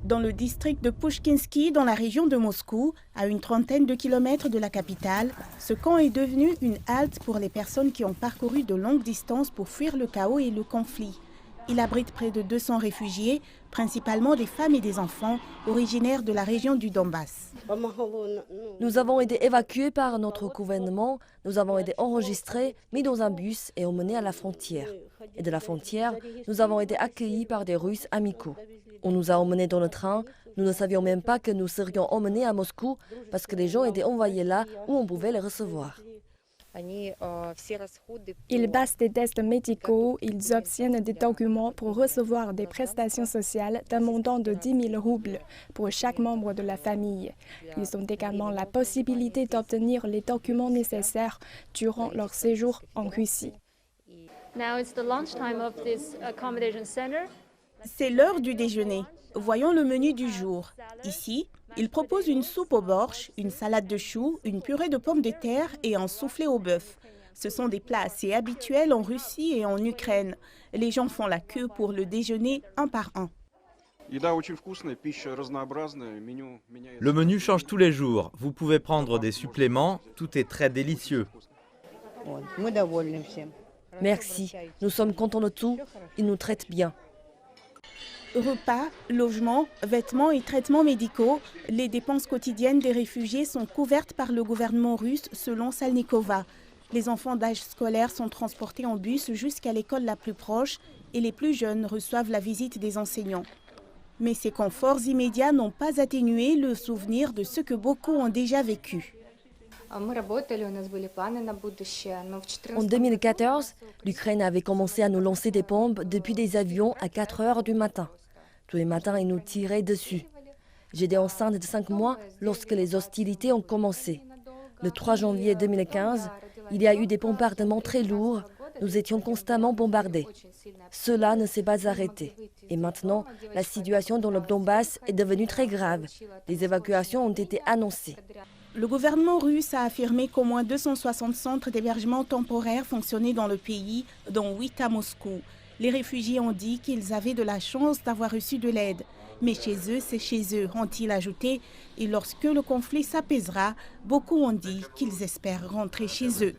Dans le district de Pouchkinsky, dans la région de Moscou, à une trentaine de kilomètres de la capitale, ce camp est devenu une halte pour les personnes qui ont parcouru de longues distances pour fuir le chaos et le conflit. Il abrite près de 200 réfugiés, principalement des femmes et des enfants, originaires de la région du Donbass. Nous avons été évacués par notre gouvernement, nous avons été enregistrés, mis dans un bus et emmenés à la frontière. Et de la frontière, nous avons été accueillis par des Russes amicaux. On nous a emmenés dans le train, nous ne savions même pas que nous serions emmenés à Moscou parce que les gens étaient envoyés là où on pouvait les recevoir. Ils passent des tests médicaux, ils obtiennent des documents pour recevoir des prestations sociales d'un montant de 10 000 roubles pour chaque membre de la famille. Ils ont également la possibilité d'obtenir les documents nécessaires durant leur séjour en Russie. C'est l'heure du déjeuner. Voyons le menu du jour. Ici, il propose une soupe au borsch, une salade de choux, une purée de pommes de terre et un soufflé au bœuf. Ce sont des plats assez habituels en Russie et en Ukraine. Les gens font la queue pour le déjeuner un par un. Le menu change tous les jours. Vous pouvez prendre des suppléments. Tout est très délicieux. Merci, nous sommes contents de tout, ils nous traitent bien. Repas, logements, vêtements et traitements médicaux, les dépenses quotidiennes des réfugiés sont couvertes par le gouvernement russe selon Salnikova. Les enfants d'âge scolaire sont transportés en bus jusqu'à l'école la plus proche et les plus jeunes reçoivent la visite des enseignants. Mais ces conforts immédiats n'ont pas atténué le souvenir de ce que beaucoup ont déjà vécu. En 2014, l'Ukraine avait commencé à nous lancer des bombes depuis des avions à 4 heures du matin. Tous les matins, ils nous tiraient dessus. J'étais enceinte de 5 mois lorsque les hostilités ont commencé. Le 3 janvier 2015, il y a eu des bombardements très lourds. Nous étions constamment bombardés. Cela ne s'est pas arrêté. Et maintenant, la situation dans le Donbass est devenue très grave. Des évacuations ont été annoncées. Le gouvernement russe a affirmé qu'au moins 260 centres d'hébergement temporaire fonctionnaient dans le pays, dont 8 à Moscou. Les réfugiés ont dit qu'ils avaient de la chance d'avoir reçu de l'aide. Mais chez eux, c'est chez eux, ont-ils ajouté. Et lorsque le conflit s'apaisera, beaucoup ont dit qu'ils espèrent rentrer chez eux.